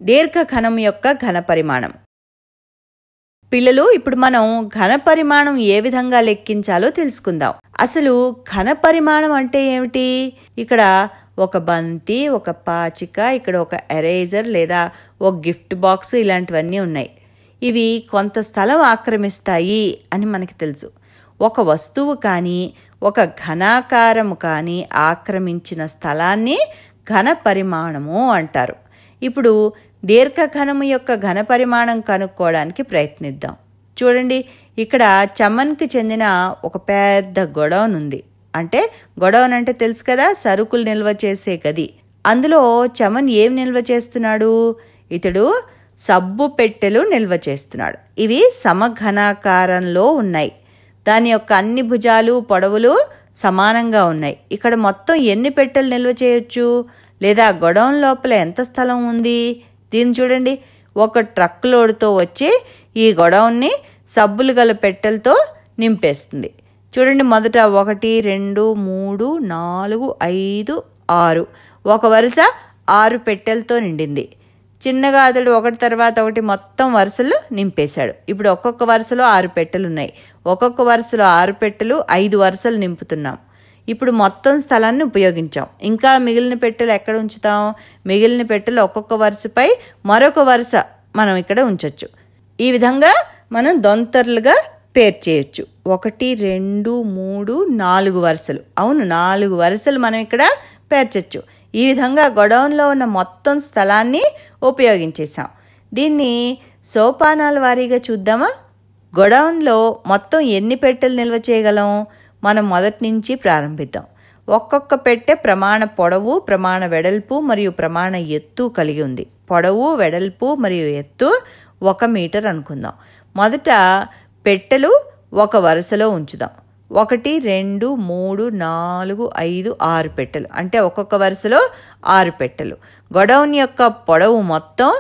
దీర్ఘఘనం యొక్క ఘనపరిమాణం. పిల్లలు, ఇప్పుడు మనం ఘనపరిమాణం ఏ విధంగా లెక్కించాలో తెలుసుకుందాం. అసలు ఘనపరిమాణం అంటే ఏమిటి? ఇక్కడ ఒక బంతి, ఒక పాచిక, ఇక్కడ ఒక ఎరేజర్ లేదా ఒక గిఫ్ట్ బాక్స్ ఇలాంటివన్నీ ఉన్నాయి. ఇవి కొంత స్థలం ఆక్రమిస్తాయి అని మనకి తెలుసు. ఒక వస్తువు కానీ ఒక ఘనాకారము కానీ ఆక్రమించిన స్థలాన్ని ఘనపరిమాణము అంటారు. ఇప్పుడు దీర్ఘఘనము యొక్క ఘనపరిమాణం కనుక్కోవడానికి ప్రయత్నిద్దాం. చూడండి, ఇక్కడ చమన్కి చెందిన ఒక పెద్ద గొడౌన్ ఉంది. అంటే గొడౌన్ అంటే తెలుసు కదా, సరుకులు నిల్వ చేసే గది. అందులో చమన్ ఏం నిల్వ చేస్తున్నాడు? ఇతడు సబ్బు పెట్టెలు నిల్వ చేస్తున్నాడు. ఇవి సమఘనాకారంలో ఉన్నాయి. దాని యొక్క అన్ని భుజాలు పొడవులు సమానంగా ఉన్నాయి. ఇక్కడ మొత్తం ఎన్ని పెట్టెలు నిల్వ చేయొచ్చు? లేదా గొడౌన్ లోపల ఎంత స్థలం ఉంది? దీన్ని చూడండి, ఒక ట్రక్ లోడ్తో వచ్చి ఈ గొడౌన్ని సబ్బులు గల పెట్టెలతో నింపేస్తుంది. చూడండి, మొదట 1, 2, 3, 4, 5, 6 ఒక వరుస 6 పెట్టెలతో నిండింది. చిన్నగా అతడు ఒకటి తర్వాత ఒకటి మొత్తం వరుసలు నింపేశాడు. ఇప్పుడు ఒక్కొక్క వరుసలో 6 పెట్టెలు ఉన్నాయి. ఒక్కొక్క వరుసలో 6 పెట్టెలు 5 వరుసలు నింపుతున్నాం. ఇప్పుడు మొత్తం స్థలాన్ని ఉపయోగించాం. ఇంకా మిగిలిన పెట్టెలు ఎక్కడ ఉంచుతాం? మిగిలిన పెట్టెలు ఒక్కొక్క వరుసపై మరొక వరుస మనం ఇక్కడ ఉంచవచ్చు. ఈ విధంగా మనం దొంతర్లుగా పేర్చేయచ్చు. 1, 2, 3, 4 వరుసలు. అవును, 4 వరుసలు మనం ఇక్కడ పేర్చచ్చు. ఈ విధంగా గొడౌన్లో ఉన్న మొత్తం స్థలాన్ని ఉపయోగించేసాం. దీన్ని సోపానాల వారీగా చూద్దామా? గొడౌన్లో మొత్తం ఎన్ని పెట్టెలు నిల్వ చేయగలం? మనం మొదటి నుంచి ప్రారంభిద్దాం. ఒక్కొక్క పెట్టె ప్రమాణ పొడవు, ప్రమాణ వెడల్పు మరియు ప్రమాణ ఎత్తు కలిగి ఉంది. పొడవు, వెడల్పు మరియు ఎత్తు 1 మీటర్ అనుకుందాం. మొదట పెట్టెలు ఒక వరుసలో ఉంచుదాం. 1, 2, 3, 4, 5, 6 పెట్టెలు. అంటే ఒక్కొక్క వరుసలో 6 పెట్టెలు. గొడౌన్ యొక్క పొడవు మొత్తం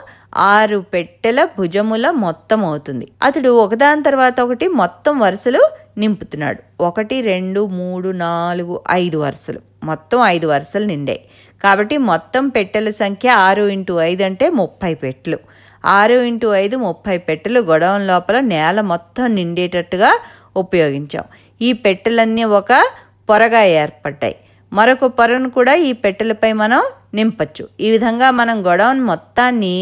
6 పెట్టెల భుజముల మొత్తం అవుతుంది. అతడు ఒకదాని తర్వాత ఒకటి మొత్తం వరుసలు నింపుతున్నాడు. 1, 2, 3, 4, 5 వరుసలు. మొత్తం 5 వరుసలు నిండాయి. కాబట్టి మొత్తం పెట్టెల సంఖ్య 6 × 5 అంటే 30 పెట్టెలు. 6 × 5 30 పెట్టెలు గొడౌన్ లోపల నేల మొత్తం నిండేటట్టుగా ఉపయోగించాం. ఈ పెట్టెలన్నీ ఒక పొరగా ఏర్పడ్డాయి. మరొక పొరను కూడా ఈ పెట్టెలపై మనం నింపచ్చు. ఈ విధంగా మనం గొడౌన్ మొత్తాన్ని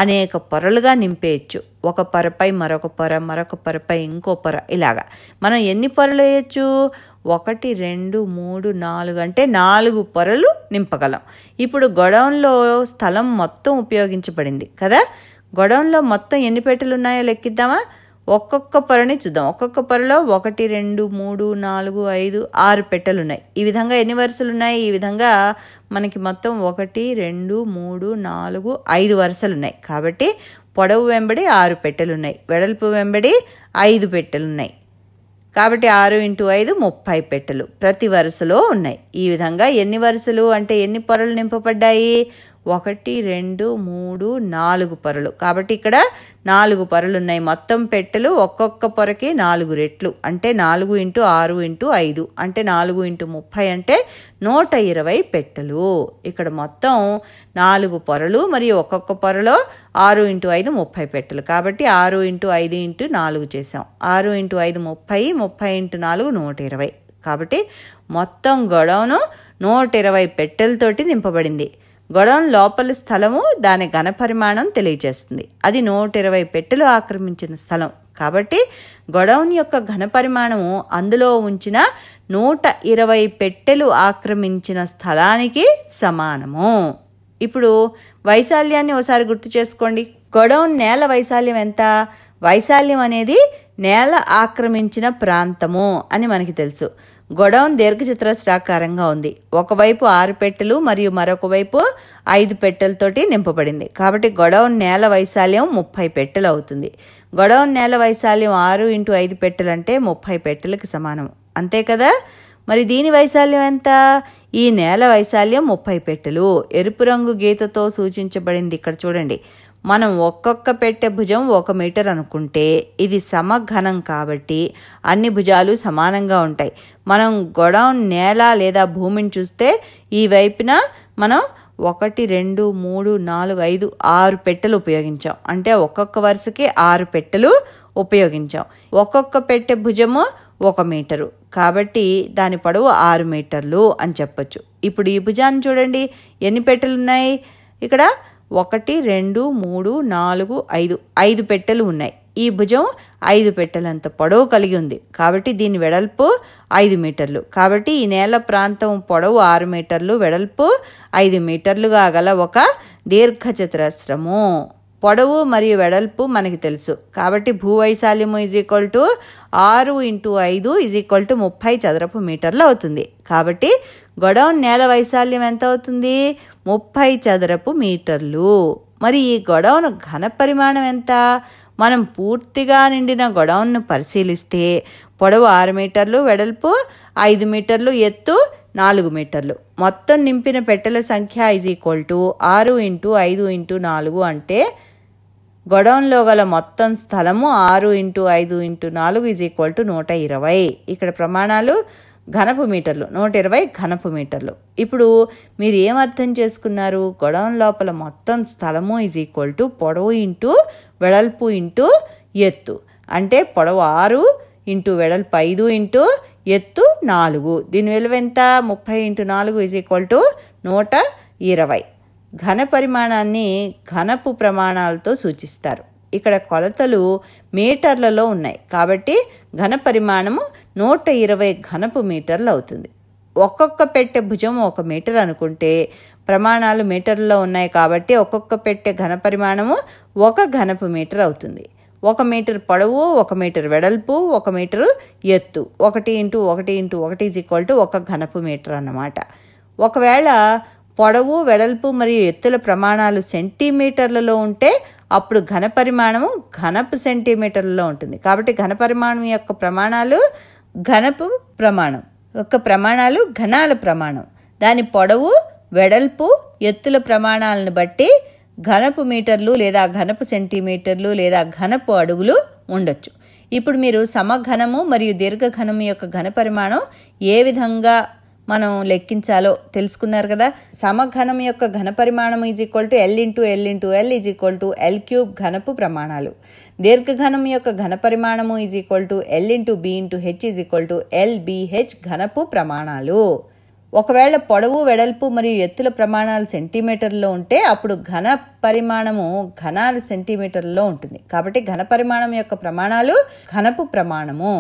అనేక పొరలుగా నింపేయచ్చు. ఒక పొరపై మరొక పొర, మరొక పొరపై ఇంకో పొర, ఇలాగా మనం ఎన్ని పొరలు వేయచ్చు? 1, 2, 3, 4 అంటే 4 పొరలు నింపగలం. ఇప్పుడు గొడౌన్లో స్థలం మొత్తం ఉపయోగించబడింది కదా. గొడౌన్లో మొత్తం ఎన్ని పెట్టెలు ఉన్నాయో లెక్కిద్దామా? ఒక్కొక్క పొరని చూద్దాం. ఒక్కొక్క పొరలో 1, 2, 3, 4, 5, 6 పెట్టెలు ఉన్నాయి. ఈ విధంగా ఎన్ని వరుసలు ఉన్నాయి? ఈ విధంగా మనకి మొత్తం 1, 2, 3, 4, 5 వరుసలు ఉన్నాయి. కాబట్టి పొడవు వెంబడి 6 పెట్టెలు ఉన్నాయి. వెడల్పు వెంబడి 5 పెట్టెలు ఉన్నాయి. కాబట్టి 6 × 5 30 పెట్టెలు ప్రతి వరుసలో ఉన్నాయి. ఈ విధంగా ఎన్ని వరుసలు అంటే ఎన్ని పొరలు నింపబడ్డాయి? 1, 2, 3, 4 పొరలు. కాబట్టి ఇక్కడ 4 పొరలు ఉన్నాయి. మొత్తం పెట్టెలు ఒక్కొక్క పొరకి 4 రెట్లు అంటే 4 × 6 × 5 అంటే 4 × 30 అంటే 120 పెట్టెలు. ఇక్కడ మొత్తం 4 పొరలు మరియు ఒక్కొక్క పొరలో 6 × 5 30 పెట్టెలు. కాబట్టి 6 × 5 × 4 చేసాం. 6 × 5 30, 30 × 4 120. కాబట్టి మొత్తం గొడౌను 120 పెట్టెలతోటి నింపబడింది. గొడౌన్ లోపలి స్థలము దాని ఘనపరిమాణం తెలియజేస్తుంది. అది 120 పెట్టెలు ఆక్రమించిన స్థలం. కాబట్టి గొడౌన్ యొక్క ఘనపరిమాణము అందులో ఉంచిన 120 పెట్టెలు ఆక్రమించిన స్థలానికి సమానము. ఇప్పుడు వైశాల్యాన్ని ఒకసారి గుర్తు చేసుకోండి. గొడౌన్ నేల వైశాల్యం ఎంత? వైశాల్యం అనేది నేల ఆక్రమించిన ప్రాంతము అని మనకి తెలుసు. గొడౌన్ దీర్ఘచతురస్రాకారంగా ఉంది. ఒకవైపు 6 పెట్టెలు మరియు మరొక వైపు 5 పెట్టెలతోటి నింపబడింది. కాబట్టి గొడౌన్ నేల వైశాల్యం 30 పెట్టెలు అవుతుంది. గొడౌన్ నేల వైశాల్యం 6 × 5 పెట్టెలు అంటే 30 పెట్టెలకు సమానం. అంతే కదా. మరి దీని వైశాల్యం ఎంత? ఈ నేల వైశాల్యం 30 పెట్టెలు. ఎరుపు రంగు గీతతో సూచించబడింది ఇక్కడ చూడండి. మనం ఒక్కొక్క పెట్టె భుజం 1 మీటర్ అనుకుంటే ఇది సమఘనం కాబట్టి అన్ని భుజాలు సమానంగా ఉంటాయి. మనం గొడౌన్ నేల లేదా భూమిని చూస్తే ఈ వైపున మనం 1 2 3 4 5 6 పెట్టెలు ఉపయోగించాం. అంటే ఒక్కొక్క వరుసకి 6 పెట్టెలు ఉపయోగించాం. ఒక్కొక్క పెట్టె భుజము 1 మీటరు, కాబట్టి దాని పొడవు 6 మీటర్లు అని చెప్పొచ్చు. ఇప్పుడు ఈ భుజాన్ని చూడండి, ఎన్ని పెట్టెలు ఉన్నాయి? ఇక్కడ 1 2 3 4 5 పెట్టెలు ఉన్నాయి. ఈ భుజం 5 పెట్టెలంత పొడవు కలిగి ఉంది, కాబట్టి దీని వెడల్పు 5 మీటర్లు. కాబట్టి ఈ నేల ప్రాంతం పొడవు 6 మీటర్లు, వెడల్పు 5 మీటర్లుగా గల ఒక దీర్ఘచతురస్రము. పొడవు మరియు వెడల్పు మనకి తెలుసు, కాబట్టి భూవైశాల్యము = 6 × 5 = 30 చదరపు మీటర్లు అవుతుంది. కాబట్టి గొడౌన్ నేల వైశాల్యం ఎంత అవుతుంది? 30 చదరపు మీటర్లు. మరి ఈ గొడౌన్ ఘన పరిమాణం ఎంత? మనం పూర్తిగా నిండిన గొడౌన్ను పరిశీలిస్తే పొడవు 6 మీటర్లు, వెడల్పు 5 మీటర్లు, ఎత్తు 4 మీటర్లు. మొత్తం నింపిన పెట్టెల సంఖ్య = 6 × 5 × 4 అంటే గొడౌన్లో గల మొత్తం స్థలము 6 × 5 × 4 = 120. ఇక్కడ ప్రమాణాలు ఘనపు మీటర్లు, 120 ఘనపు మీటర్లు. ఇప్పుడు మీరు ఏం అర్థం చేసుకున్నారు? గొడౌన్ లోపల మొత్తం స్థలము = పొడవు ఇంటూ వెడల్పు ఇంటూ ఎత్తు. అంటే పొడవు 6 ఇంటూ వెడల్పు 5 ఇంటూ ఎత్తు 4. దీని విలువ ఎంత? 30 × 4 = 120. ఘన పరిమాణాన్ని ఘనపు ప్రమాణాలతో సూచిస్తారు. ఇక్కడ కొలతలు మీటర్లలో ఉన్నాయి, కాబట్టి ఘన పరిమాణము 120 ఘనపు మీటర్లు అవుతుంది. ఒక్కొక్క పెట్టె భుజం 1 మీటర్ అనుకుంటే ప్రమాణాలు మీటర్లలో ఉన్నాయి, కాబట్టి ఒక్కొక్క పెట్టె ఘన పరిమాణము 1 ఘనపు మీటర్ అవుతుంది. 1 మీటర్ పొడవు, 1 మీటర్ వెడల్పు, 1 మీటరు ఎత్తు, 1 × 1 × 1 = 1 ఘనపు మీటర్ అన్నమాట. ఒకవేళ పొడవు, వెడల్పు మరియు ఎత్తుల ప్రమాణాలు సెంటీమీటర్లలో ఉంటే అప్పుడు ఘన పరిమాణము ఘనపు సెంటీమీటర్లలో ఉంటుంది. కాబట్టి ఘన పరిమాణం యొక్క ప్రమాణాలు ఘనపు ప్రమాణం యొక్క ప్రమాణాలు ఘనాల ప్రమాణం. దాని పొడవు, వెడల్పు, ఎత్తుల ప్రమాణాలను బట్టి ఘనపు మీటర్లు లేదా ఘనపు సెంటీమీటర్లు లేదా ఘనపు అడుగులు ఉండొచ్చు. ఇప్పుడు మీరు సమఘనము మరియు దీర్ఘఘనము యొక్క ఘన పరిమాణం ఏ విధంగా మనం లెక్కించాలో తెలుసుకున్నారు కదా. సమఘనం యొక్క ఘన పరిమాణం = L × L = L³ ఘనపు ప్రమాణాలు. దీర్ఘఘనం యొక్క ఘన పరిమాణము = L × B × H = LBH ఘనపు ప్రమాణాలు. ఒకవేళ పొడవు, వెడల్పు మరియు ఎత్తుల ప్రమాణాలు సెంటీమీటర్లో ఉంటే అప్పుడు ఘన పరిమాణము ఘనాలు సెంటీమీటర్లో ఉంటుంది. కాబట్టి ఘన పరిమాణం యొక్క ప్రమాణాలు ఘనపు ప్రమాణము.